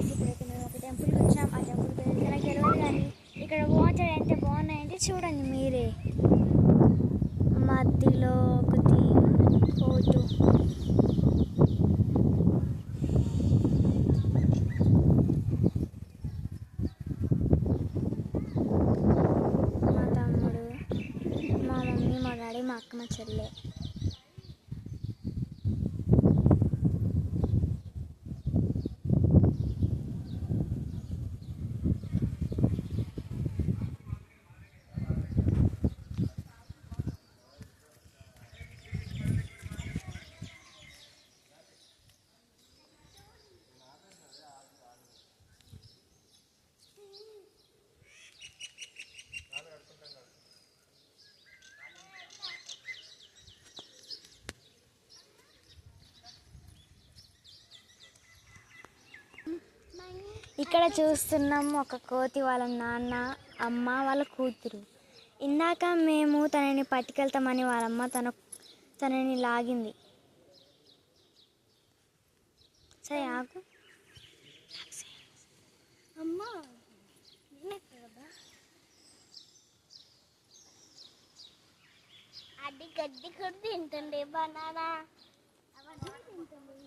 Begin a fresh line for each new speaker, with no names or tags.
Guys ఇప్పుడైతే మేము ఒక టెంపుల్కి వచ్చాం. ఆ టెంపుల్ పేరు నాకు తెలియదు, కానీ ఇక్కడ వాటర్ ఎంత బాగున్నాయంటే చూడండి మీరే. మధ్యలో ఒకటి కోటు, మా తమ్ముడు, మా మమ్మీ, మా డాడీ, మా అక్క, మా చెల్లె. ఇక్కడ చూస్తున్నాం ఒక కోతి వాళ్ళ నాన్న, అమ్మ, వాళ్ళ కూతురు. ఇందాక మేము తనని పట్టుకెళ్తామని వాళ్ళమ్మ తనని లాగింది. సరే ఆగు. అమ్మా అది గడ్డి కూడా తింటుంది, బనానా అవన్నీ తింటుంది.